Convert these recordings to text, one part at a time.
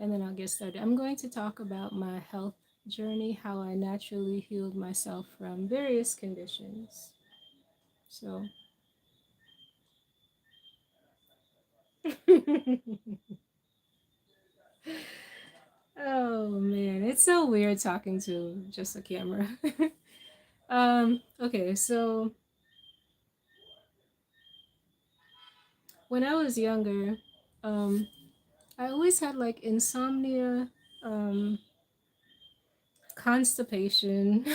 and then I'll get started. I'm going to talk about my health journey, how I naturally healed myself from various conditions. So, oh man, it's so weird talking to just a camera. Okay, so when I was younger, um, I always had like insomnia, um, constipation.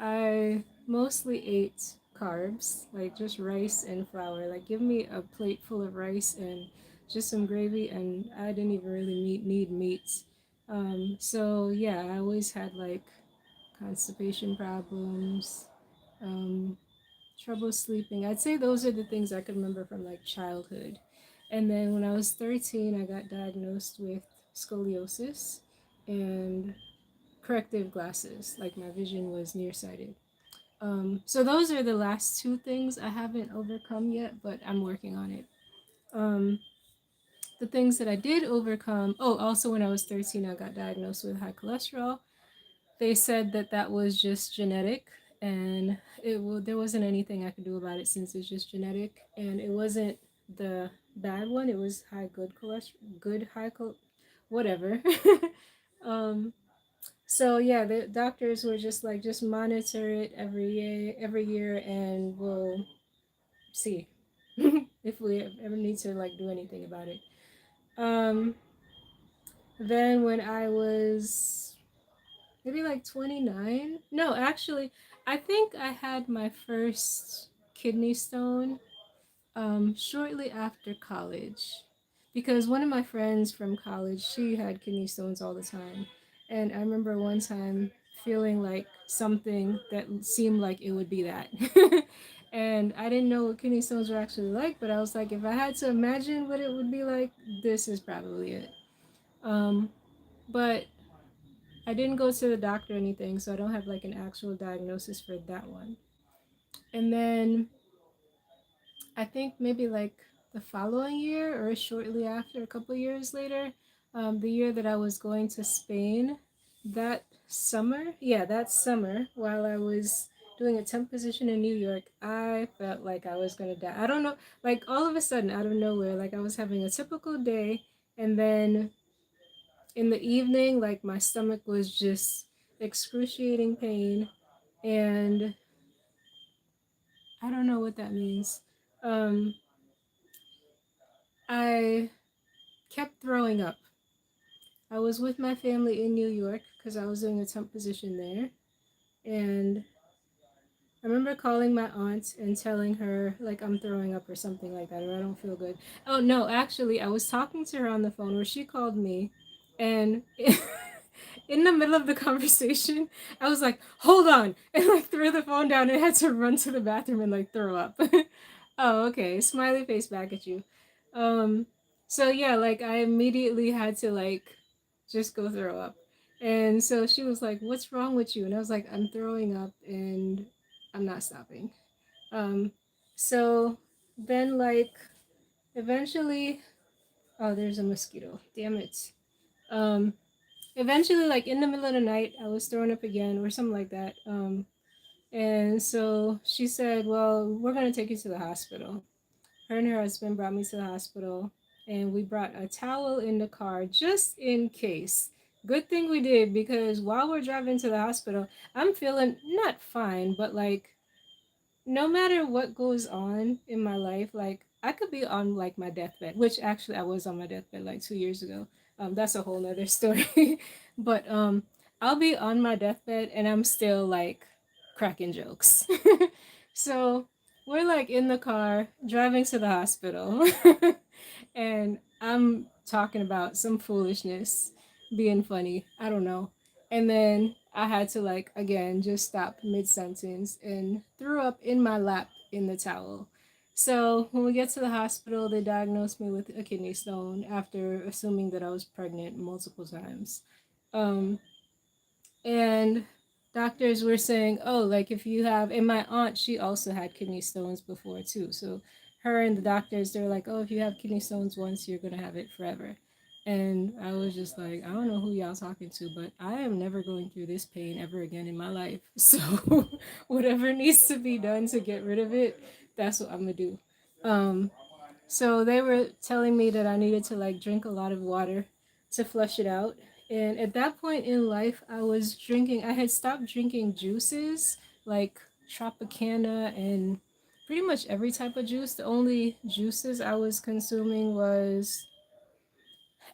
I mostly ate carbs, like just rice and flour. Like, give me a plate full of rice and just some gravy, and I didn't even really need meat. So yeah, I always had like constipation problems, um, trouble sleeping. I'd say those are the things I could remember from like childhood. And then when I was 13, I got diagnosed with scoliosis and corrective glasses. Like, my vision was nearsighted. So those are the last two things I haven't overcome yet, but I'm working on it. Um, the things that I did overcome. Oh, also when I was 13, I got diagnosed with high cholesterol. They said that that was just genetic, and there wasn't anything I could do about it since it's just genetic, and it wasn't the bad one. It was high good cholesterol, good high whatever. um, so yeah, the doctors were just like, just monitor it every year, and we'll see if we ever need to like do anything about it. Um, then when I was maybe like 29, no, actually, I think I had my first kidney stone shortly after college, because one of my friends from college, she had kidney stones all the time, and I remember one time feeling like something that seemed like it would be that. And I didn't know what kidney stones were actually like, but I was like, if I had to imagine what it would be like, this is probably it. um, but I didn't go to the doctor or anything, so I don't have like an actual diagnosis for that one. And then I think maybe like the following year or shortly after, a couple years later, the year that I was going to Spain, that summer, yeah, that summer, while I was doing a temp position in New York, I felt like I was gonna die. I don't know, like all of a sudden, out of nowhere, like I was having a typical day, and then in the evening, like my stomach was just excruciating pain, and I don't know what that means. Um, I kept throwing up. I was with my family in New York because I was doing a temp position there. And I remember calling my aunt and telling her, like, I'm throwing up or something like that, or I don't feel good. Oh, no, actually, I was talking to her on the phone where she called me. And in the middle of the conversation, I was like, hold on. And like threw the phone down and had to run to the bathroom and like throw up. Oh, okay. Smiley face back at you. Um, so yeah, like I immediately had to like just go throw up. And so she was like, "What's wrong with you?" And I was like, "I'm throwing up and I'm not stopping." Um, so then like eventually, oh, there's a mosquito. Damn it. Um, eventually, like in the middle of the night, I was throwing up again or something like that. And so she said, "Well, we're gonna take you to the hospital." Her and her husband brought me to the hospital, and we brought a towel in the car just in case. Good thing we did, because while we're driving to the hospital, I'm feeling not fine, but like no matter what goes on in my life, like I could be on like my deathbed, which actually I was on my deathbed like 2 years ago. That's a whole nother story. But I'll be on my deathbed and I'm still like cracking jokes. So we're like in the car driving to the hospital, and I'm talking about some foolishness, being funny. I don't know. And then I had to like again just stop mid sentence and threw up in my lap in the towel. So when we get to the hospital, they diagnosed me with a kidney stone after assuming that I was pregnant multiple times. Um, and doctors were saying, oh, like if you have, and my aunt, she also had kidney stones before too. So her and the doctors, they're like, oh, if you have kidney stones once, you're gonna have it forever. And I was just like, I don't know who y'all talking to, but I am never going through this pain ever again in my life. So whatever needs to be done to get rid of it, that's what I'm gonna do. Um, so they were telling me that I needed to like drink a lot of water to flush it out. And at that point in life, I had stopped drinking juices like Tropicana and pretty much every type of juice. The only juices I was consuming was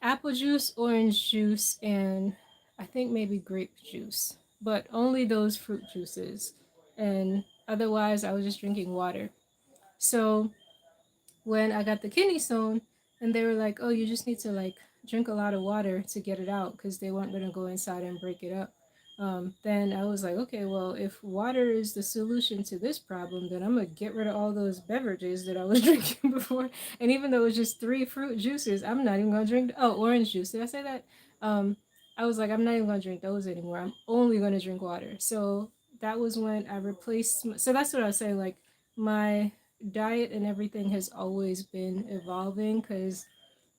apple juice, orange juice, and I think maybe grape juice, but only those fruit juices. And otherwise, I was just drinking water. So when I got the kidney stone, and they were like, "Oh, you just need to like drink a lot of water to get it out," because they weren't gonna go inside and break it up. Then I was like, okay, well, if water is the solution to this problem, then I'm gonna get rid of all those beverages that I was drinking before. And even though it was just three fruit juices, I'm not even gonna drink. Oh, orange juice. Did I say that? Um, I was like, I'm not even gonna drink those anymore. I'm only gonna drink water. So that was when I replaced. So that's what I was saying. Like my diet and everything has always been evolving because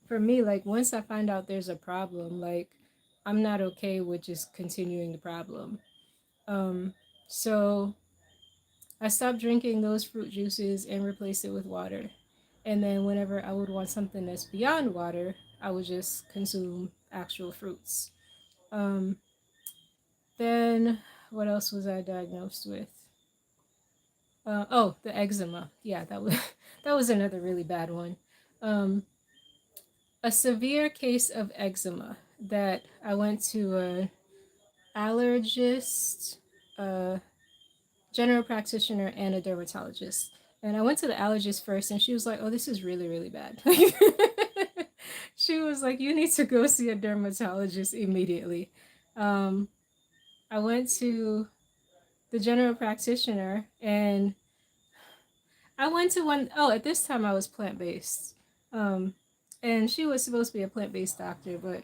for me, like once I find out there's a problem, like I'm not okay with just continuing the problem. Um, so I stopped drinking those fruit juices and replaced it with water. And then whenever I would want something that's beyond water, I would just consume actual fruits. Um, then what else was I diagnosed with? Oh, the eczema. Yeah, that was that was another really bad one. Um, a severe case of eczema that I went to a allergist, a general practitioner, and a dermatologist. And I went to the allergist first, and she was like, "Oh, this is really, really bad." She was like, "You need to go see a dermatologist immediately." Um, I went to the general practitioner, and I went to one oh at this time I was plant based. Um, and she was supposed to be a plant based doctor, but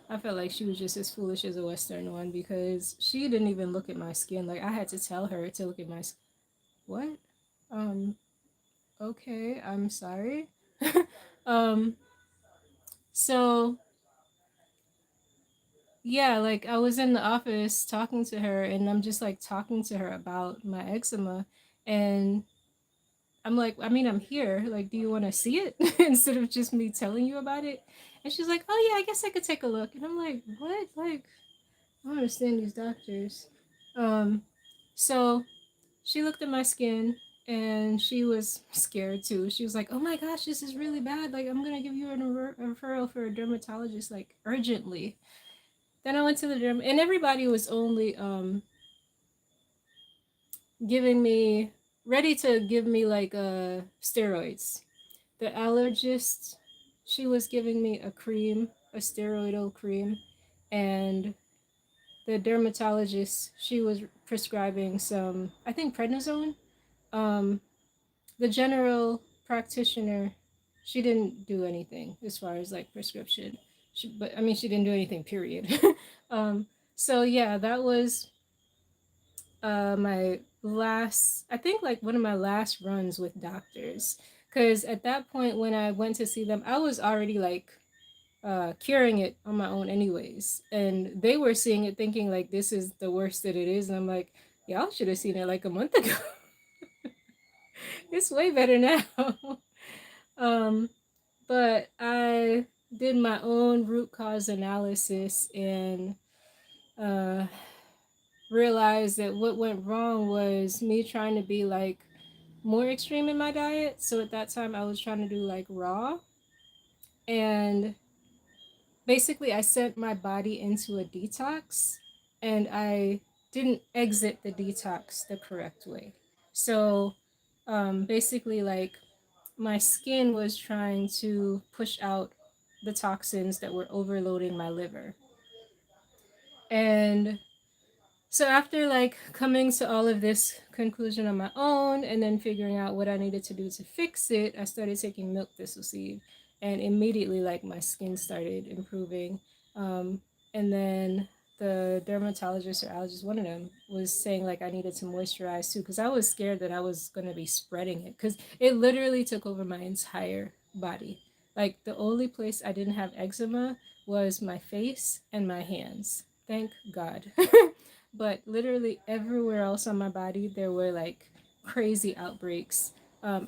I felt like she was just as foolish as a Western one because she didn't even look at my skin. Like I had to tell her to look at my what? Um, okay, I'm sorry. um, so yeah, like I was in the office talking to her and I'm just like talking to her about my eczema and I'm like, I mean, I'm here. Like, do you want to see it instead of just me telling you about it? And she's like, oh yeah, I guess I could take a look. And I'm like, what? Like, I don't understand these doctors. Um, so she looked at my skin and she was scared too. She was like, oh my gosh, this is really bad. Like, I'm gonna give you a referral for a dermatologist, like urgently. Then I went to the derm, and everybody was only giving me ready to give me like steroids. The allergist, she was giving me a cream, a steroidal cream, and the dermatologist, she was prescribing some, I think prednisone. Um, the general practitioner, she didn't do anything as far as like prescription. But I mean, she didn't do anything. Period. um, so yeah, that was my last. I think like one of my last runs with doctors, because at that point when I went to see them, I was already like curing it on my own anyways, and they were seeing it thinking like this is the worst that it is, and I'm like, y'all should have seen it like a month ago. It's way better now. um, but I did my own root cause analysis and uh, realized that what went wrong was me trying to be like more extreme in my diet. So at that time, I was trying to do like raw, and basically, I sent my body into a detox, and I didn't exit the detox the correct way. So basically, like my skin was trying to push out the toxins that were overloading my liver. And so after like coming to all of this conclusion on my own and then figuring out what I needed to do to fix it, I started taking milk thistle seed and immediately like my skin started improving. Um, and then the dermatologist or allergist, one of them, was saying like I needed to moisturize too because I was scared that I was going to be spreading it because it literally took over my entire body. Like the only place I didn't have eczema was my face and my hands. Thank God. But literally everywhere else on my body, there were like crazy outbreaks.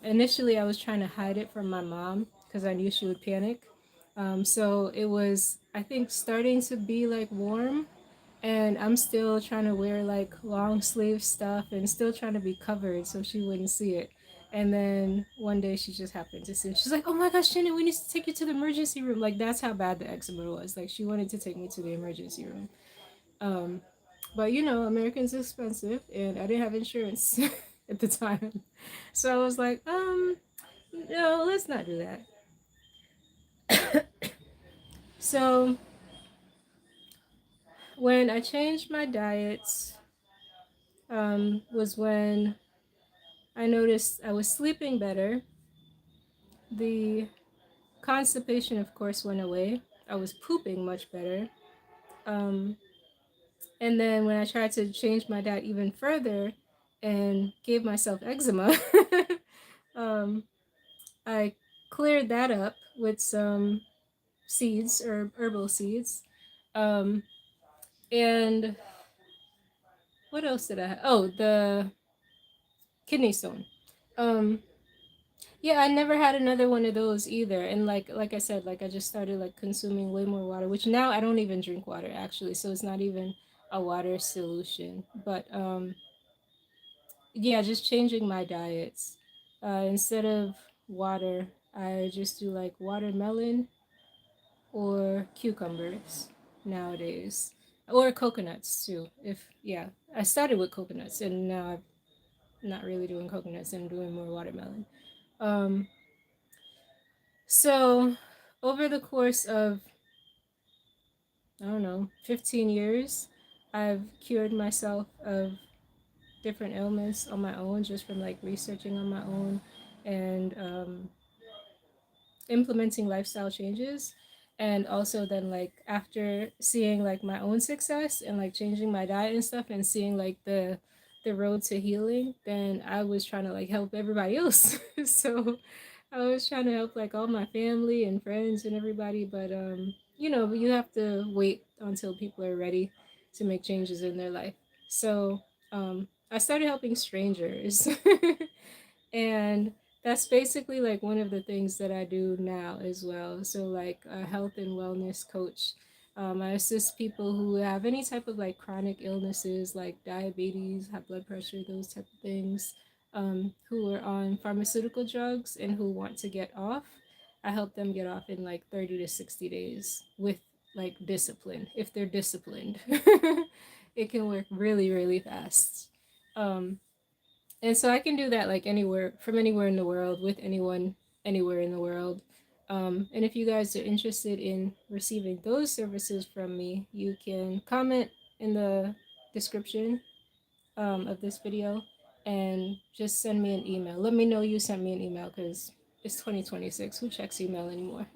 Initially, I was trying to hide it from my mom because I knew she would panic. So it was, I think, starting to be like warm, and I'm still trying to wear like long sleeve stuff and still trying to be covered so she wouldn't see it. And then one day she just happened to see it. She's like, "Oh my gosh, Shannon, we need to take you to the emergency room." Like that's how bad the eczema was. Like she wanted to take me to the emergency room. Um, but you know, American's expensive, and I didn't have insurance at the time, so I was like, no, let's not do that. So when I changed my diets, was when I noticed I was sleeping better. The constipation, of course, went away. I was pooping much better. Um, and then when I tried to change my diet even further and gave myself eczema, um, I cleared that up with some seeds or herbal seeds. Um, and what else did I have? Oh, the kidney stone. Um, Yeah, I never had another one of those either. And like I said, like I just started like consuming way more water, which now I don't even drink water actually, so it's not even a water solution. But yeah, just changing my diets. Instead of water, I just do like watermelon or cucumbers nowadays. Or coconuts too. If yeah, I started with coconuts and now I'm not really doing coconuts and doing more watermelon. Um So, over the course of, I don't know, 15 years, I've cured myself of different ailments on my own just from like researching on my own and implementing lifestyle changes. And also then like after seeing like my own success and like changing my diet and stuff and seeing like the road to healing, then I was trying to like help everybody else. So I was trying to help like all my family and friends and everybody, but you know, you have to wait until people are ready to make changes in their life. So I started helping strangers. And that's basically like one of the things that I do now as well. So like a health and wellness coach. I assist people who have any type of like chronic illnesses like diabetes, high blood pressure, those type of things, who are on pharmaceutical drugs and who want to get off. I help them get off in like 30 to 60 days with like discipline. If they're disciplined, it can work really, really fast. Um, and so I can do that like anywhere, from anywhere in the world, with anyone anywhere in the world. And if you guys are interested in receiving those services from me, you can comment in the description of this video and just send me an email. Let me know you sent me an email because it's 2026. Who checks email anymore?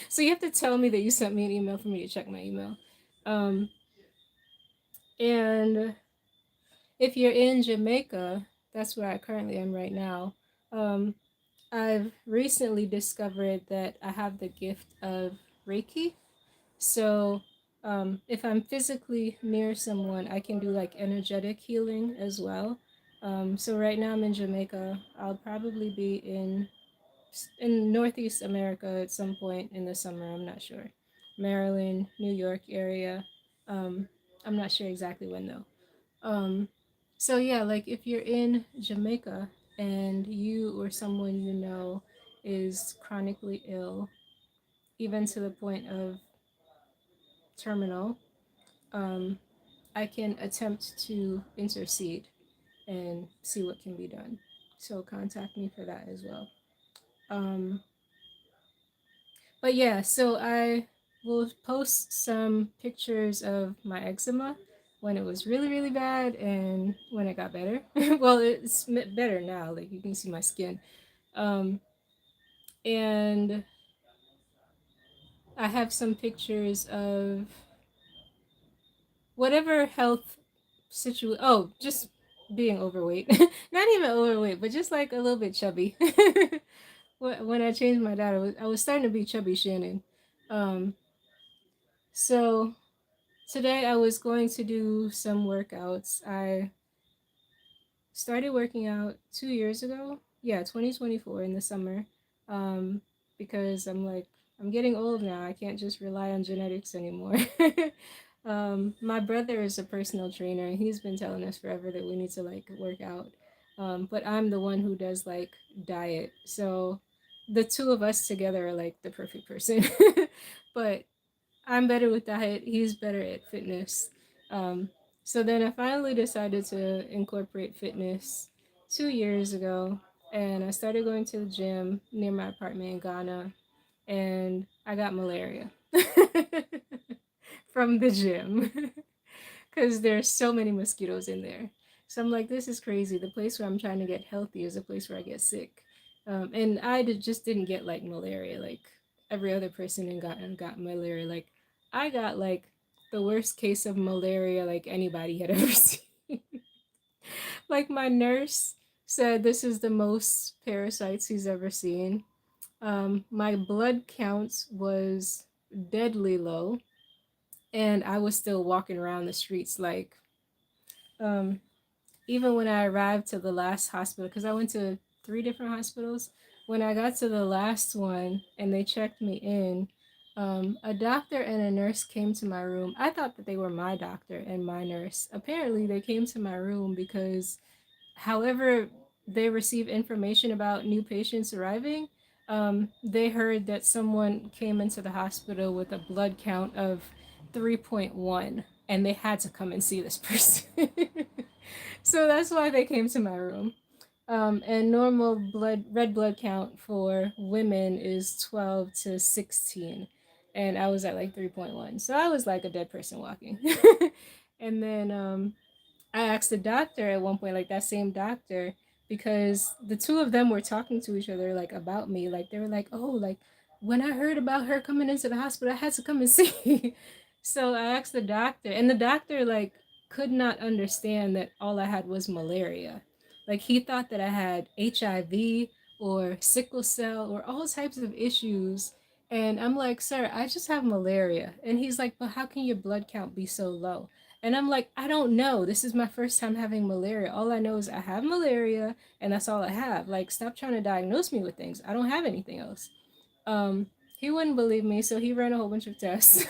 So you have to tell me that you sent me an email for me to check my email. Um, and if you're in Jamaica, that's where I currently am right now. Um, I've recently discovered that I have the gift of Reiki. So, if I'm physically near someone, I can do like energetic healing as well. So right now I'm in Jamaica. I'll probably be in Northeast America at some point in the summer. I'm not sure. Maryland, New York area. Um, I'm not sure exactly when though. Um, so yeah, like if you're in Jamaica and you or someone you know is chronically ill, even to the point of terminal, um, I can attempt to intercede and see what can be done. So contact me for that as well. Um, but yeah, so I will post some pictures of my eczema when it was really, really bad and when it got better. Well, it's better now. Like you can see my skin. Um, and I have some pictures of whatever health situation. Oh, just being overweight. Not even overweight, but just like a little bit chubby. when I changed my diet, I was starting to be chubby Shannon. Um, so today I was going to do some workouts. I started working out 2 years ago. Yeah, 2024 in the summer. Um, because I'm like, I'm getting old now. I can't just rely on genetics anymore. My brother is a personal trainer, and he's been telling us forever that we need to like work out. But I'm the one who does like diet. So the two of us together are like the perfect person. But I'm better with diet. He's better at fitness. Um, so then I finally decided to incorporate fitness 2 years ago, and I started going to the gym near my apartment in Ghana, and I got malaria from the gym because there's so many mosquitoes in there. So I'm like, this is crazy. The place where I'm trying to get healthy is a place where I get sick. And just didn't get like malaria like every other person in got malaria. Like I got like the worst case of malaria like anybody had ever seen. Like my nurse said this is the most parasites he's ever seen. My blood count was deadly low, and I was still walking around the streets like um, even when I arrived to the last hospital, because I went to three different hospitals, when I got to the last one and they checked me in, a doctor and a nurse came to my room. I thought that they were my doctor and my nurse. Apparently, they came to my room because however they receive information about new patients arriving, they heard that someone came into the hospital with a blood count of 3.1 and they had to come and see this person. So that's why they came to my room. And normal red blood count for women is 12 to 16. And I was at like 3.1. So I was like a dead person walking. And then I asked the doctor at one point, like that same doctor, because the two of them were talking to each other like about me. Like they were like, oh, like when I heard about her coming into the hospital, I had to come and see. So I asked the doctor, and the doctor like could not understand that all I had was malaria. Like he thought that I had HIV or sickle cell or all types of issues. And I'm like, sir, I just have malaria. And he's like, but how can your blood count be so low? And I'm like, I don't know. This is my first time having malaria. All I know is I have malaria and that's all I have. Like, stop trying to diagnose me with things. I don't have anything else. Um, he wouldn't believe me, so he ran a whole bunch of tests.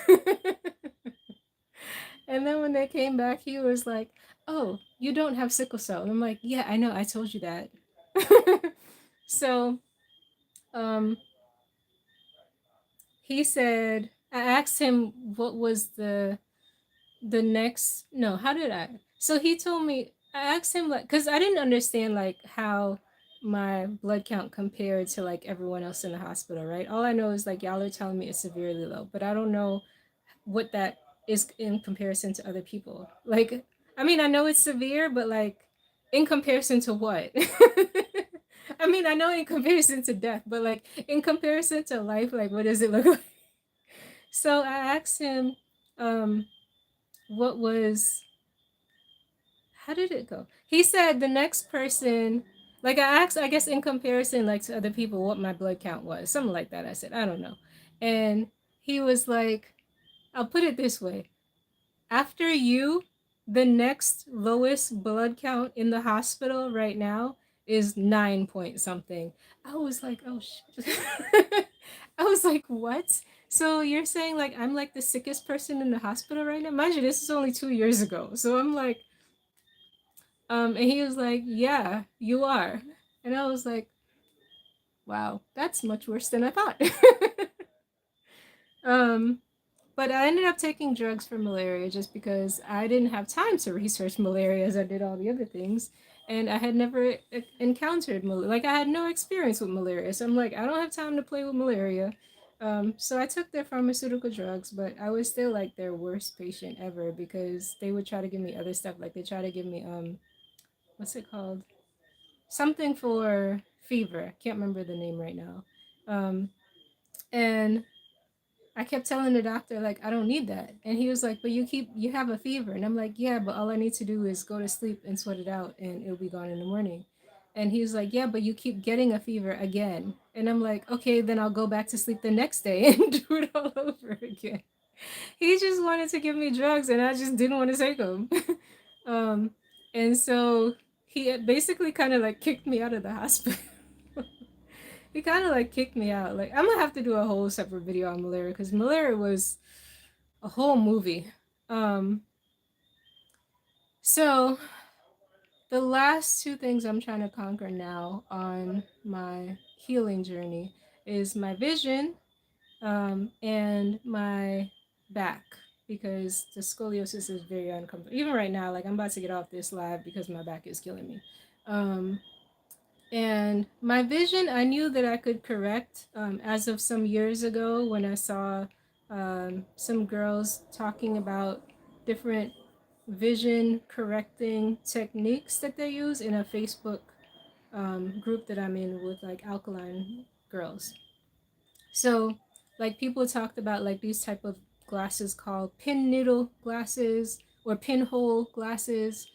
And then when they came back, he was like, oh, you don't have sickle cell. And I'm like, yeah, I know. I told you that. So, um, he said, I asked him what was the next no how did I so he told me I asked him like because I didn't understand like how my blood count compared to like everyone else in the hospital, right? All I know is like y'all are telling me it's severely low, but I don't know what that is in comparison to other people. Like I mean I know it's severe, but like in comparison to what? I mean I know in comparison to death, but like in comparison to life, like what does it look like? So I asked him um what was how did it go? He said the next person, like I asked, I guess in comparison, like to other people, what my blood count was, something like that. I said, I don't know. And he was like, I'll put it this way. After you, the next lowest blood count in the hospital right now is 9 point something. I was like, oh shit. I was like, what? So you're saying like I'm like the sickest person in the hospital right now? Mind you, this is only 2 years ago. So I'm like, and he was like, yeah, you are. And I was like, wow, that's much worse than I thought. um, but I ended up taking drugs for malaria just because I didn't have time to research malaria as I did all the other things. And I had never encountered malaria. Like, I had no experience with malaria. So I'm like, I don't have time to play with malaria. So I took their pharmaceutical drugs, but I was still like their worst patient ever because they would try to give me other stuff. Like, they try to give me, what's it called? Something for fever. Can't remember the name right now. Um, and I kept telling the doctor like I don't need that, and he was like, "But you have a fever," and I'm like, "Yeah, but all I need to do is go to sleep and sweat it out, and it'll be gone in the morning." And he was like, "Yeah, but you keep getting a fever again." And I'm like, okay, then I'll go back to sleep the next day and do it all over again. He just wanted to give me drugs and I just didn't want to take them. um, and so he basically kind of like kicked me out of the hospital. He kind of like kicked me out. Like, I'm gonna have to do a whole separate video on malaria because malaria was a whole movie. Um, so the last two things I'm trying to conquer now on my healing journey is my vision, and my back, because the scoliosis is very uncomfortable. Even right now, like I'm about to get off this live because my back is killing me. Um, and my vision, I knew that I could correct, as of some years ago when I saw some girls talking about different vision correcting techniques that they use in a Facebook group that I'm in with like alkaline girls. So like people talked about like these type of glasses called pin needle glasses or pinhole glasses,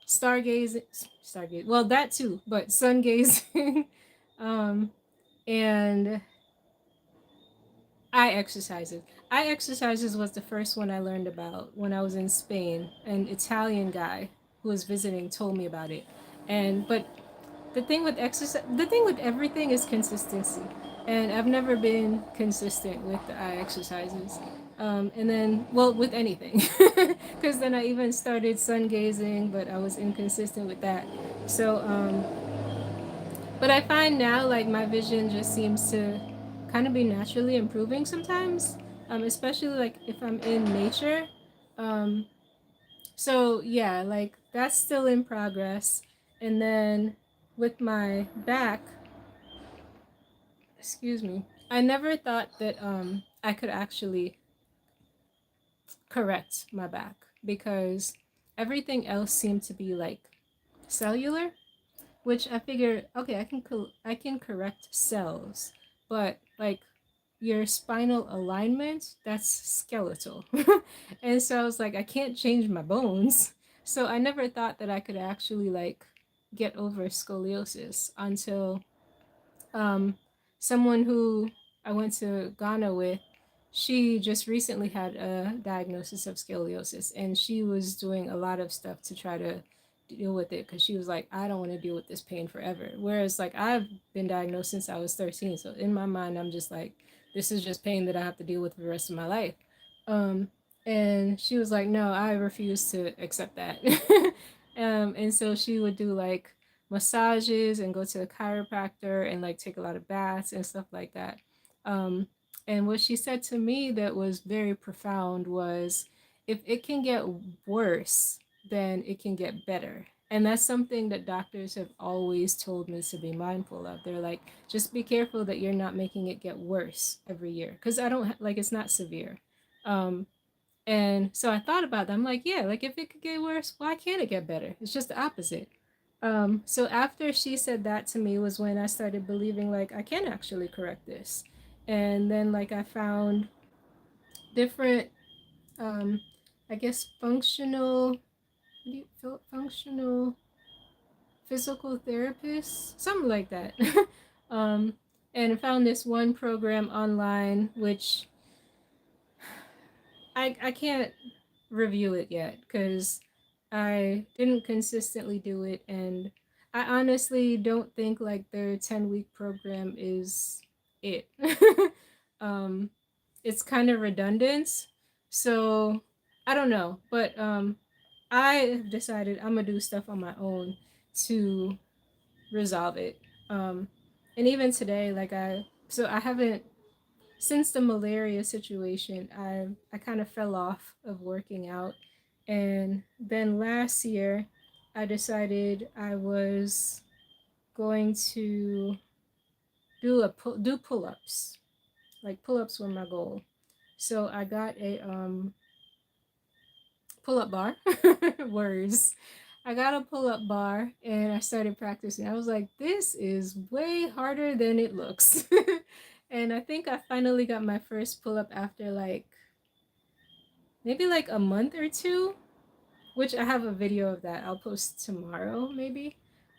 stargaze, stargaze. Well, that too, but sun gazing, um, and eye exercises. Eye exercises was the first one I learned about when I was in Spain. An Italian guy who was visiting told me about it, and but the thing with exercise, the thing with everything is consistency, and I've never been consistent with the eye exercises. And then, well, with anything, because then I even started sun gazing, but I was inconsistent with that. So, but I find now like my vision just seems to kind of be naturally improving sometimes, especially like if I'm in nature. Um, so yeah, like that's still in progress. And then with my back, excuse me, I never thought that I could actually correct my back because everything else seemed to be like cellular, which I figure okay, I can correct cells, but like your spinal alignment, that's skeletal. And so I was like, I can't change my bones. So I never thought that I could actually like get over scoliosis until um, someone who I went to Ghana with, she just recently had a diagnosis of scoliosis, and she was doing a lot of stuff to try to deal with it because she was like, I don't want to deal with this pain forever. Whereas, like, I've been diagnosed since I was 13. So in my mind, I'm just like, this is just pain that I have to deal with for the rest of my life. Um, and she was like, no, I refuse to accept that. And so she would do like massages and go to a chiropractor and like take a lot of baths and stuff like that. Um, and what she said to me that was very profound was if it can get worse, then it can get better. And that's something that doctors have always told me to be mindful of. They're like, just be careful that you're not making it get worse every year. Because I don't like it's not severe. Um, and so I thought about that. I'm like, yeah, like if it could get worse, why can't it get better? It's just the opposite. So after she said that to me was when I started believing like I can actually correct this. And then like I found different I guess functional physical therapists, something like that. um and found this one program online which I can't review it yet because I didn't consistently do it, and I honestly don't think like their 10-week program is it. um, it's kind of redundant, so I don't know, but I have decided I'm gonna do stuff on my own to resolve it. Um, and even today, like I haven't since the malaria situation, I kind of fell off of working out. And then last year, I decided I was going to do pull-ups. Like pull-ups were my goal. So I got a pull-up bar. Words. I got a pull-up bar and I started practicing. I was like, this is way harder than it looks. And I think I finally got my first pull-up after like maybe like a month or two, which I have a video of that I'll post tomorrow maybe.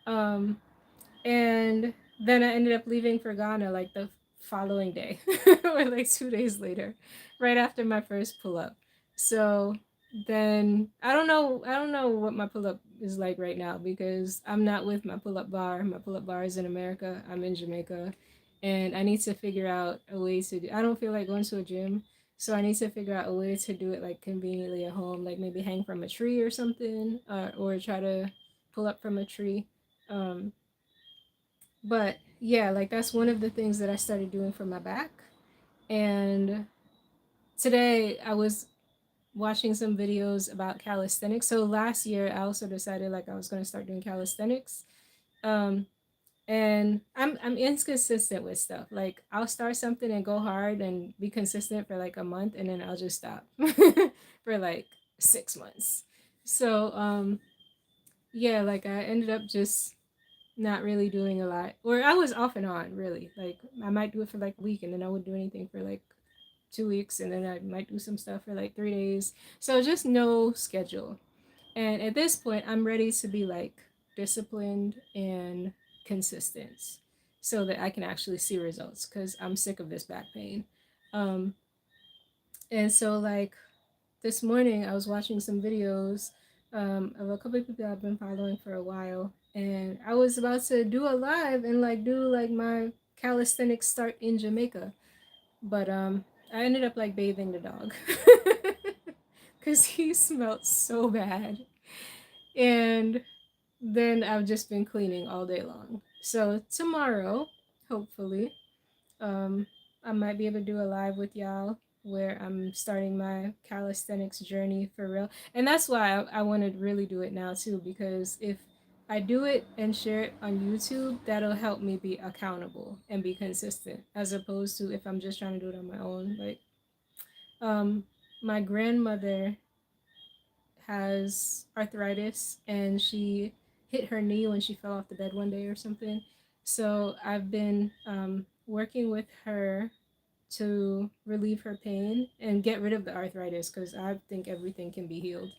Um, and then I ended up leaving for Ghana like the following day or like 2 days later, right after my first pull up. So then I don't know what my pull up is like right now because I'm not with my pull up bar. My pull up bar is in America. I'm in Jamaica, and I need to figure out a way to do. I don't feel like going to a gym, so I need to figure out a way to do it like conveniently at home, like maybe hang from a tree or something, or try to pull up from a tree. Um, but yeah, like that's one of the things that I started doing for my back. And today I was watching some videos about calisthenics. So last year I also decided like I was going to start doing calisthenics. Um, and I'm inconsistent with stuff. Like I'll start something and go hard and be consistent for like a month and then I'll just stop for like 6 months. So yeah, like I ended up just not really doing a lot. Or I was off and on, really. Like I might do it for like a week and then I wouldn't do anything for like 2 weeks and then I might do some stuff for like 3 days. So just no schedule. And at this point I'm ready to be like disciplined and consistent so that I can actually see results because I'm sick of this back pain. Um and so like this morning I was watching some videos of a couple of people I've been following for a while, and I was about to do a live and like do like my calisthenics start in Jamaica, but I ended up like bathing the dog because he smelled so bad, and then I've just been cleaning all day long. So tomorrow, hopefully, um, I might be able to do a live with y'all where I'm starting my calisthenics journey for real. And that's why I want to really do it now too, because if I do it and share it on YouTube, that'll help me be accountable and be consistent, as opposed to if I'm just trying to do it on my own. Like, um, my grandmother has arthritis and she hit her knee when she fell off the bed one day or something. So I've been working with her to relieve her pain and get rid of the arthritis because I think everything can be healed.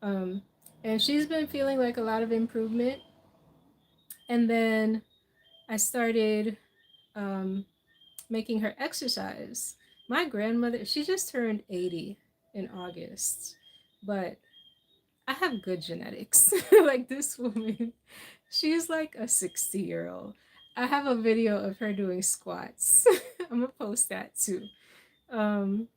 Um, and she's been feeling like a lot of improvement. And then I started um, making her exercise. My grandmother, she just turned 80 in August, but I have good genetics. Like this woman, she's like a 60-year-old. I have a video of her doing squats. I'm gonna post that too. Um,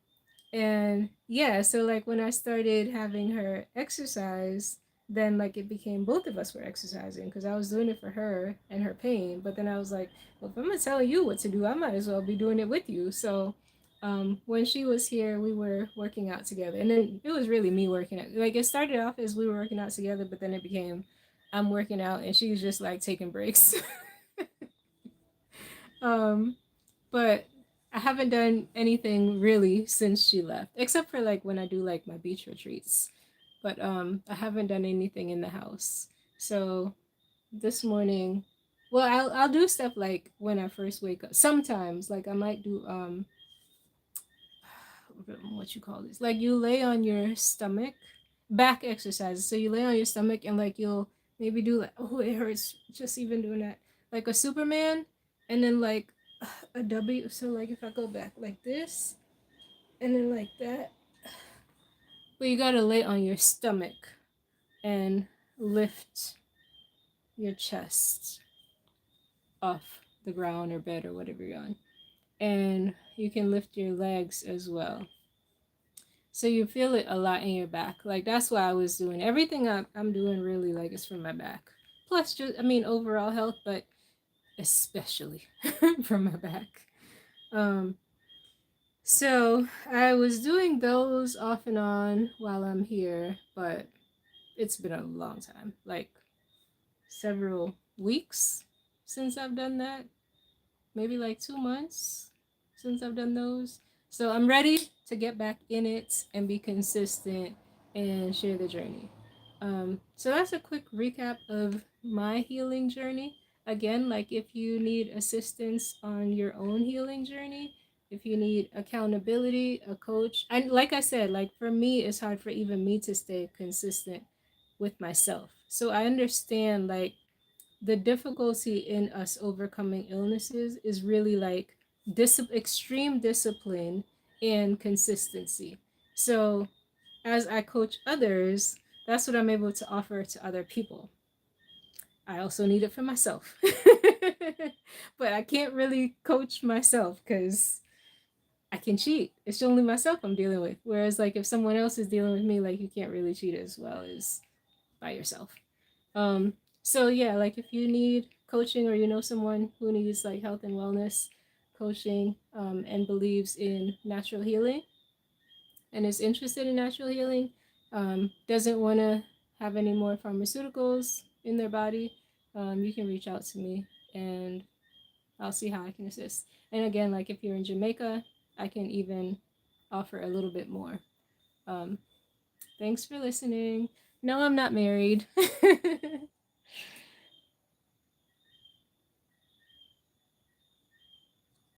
And yeah, so like when I started having her exercise, then like it became both of us were exercising because I was doing it for her and her pain. But then I was like, well, if I'm gonna tell you what to do, I might as well be doing it with you. So when she was here, we were working out together. And then it was really me working out. Like it started off as we were working out together, but then it became I'm working out and she was just like taking breaks. um, but I haven't done anything really since she left, except for like when I do like my beach retreats. But I haven't done anything in the house. So this morning, well, I'll do stuff like when I first wake up. Sometimes, like I might do what you call this? Like you lay on your stomach, back exercises. So you lay on your stomach and like you'll maybe do like oh it hurts just even doing that, like a Superman, and then like a W. So like if I go back like this and then like that, but you gotta lay on your stomach and lift your chest off the ground or bed or whatever you're on, and you can lift your legs as well. So you feel it a lot in your back. Like that's what I was doing. Everything I'm doing really like is for my back. Plus, just I mean overall health, but especially for my back. Um, so I was doing those off and on while I'm here, but it's been a long time, like several weeks since I've done that. Maybe like 2 months since I've done those. So I'm ready to get back in it and be consistent and share the journey. So that's a quick recap of my healing journey. Again, like if you need assistance on your own healing journey, if you need accountability, a coach, and like I said, like for me, it's hard for even me to stay consistent with myself. So I understand like the difficulty in us overcoming illnesses is really like extreme discipline and consistency. So as I coach others, that's what I'm able to offer to other people. I also need it for myself. But I can't really coach myself because I can cheat. It's only myself I'm dealing with. Whereas, like, if someone else is dealing with me, like, you can't really cheat as well as by yourself. Um, so yeah, like if you need coaching or you know someone who needs like health and wellness coaching and believes in natural healing and is interested in natural healing, doesn't want to have any more pharmaceuticals in their body, you can reach out to me and I'll see how I can assist. And again, like if you're in Jamaica, I can even offer a little bit more. Um, Thanks for listening. No, I'm not married.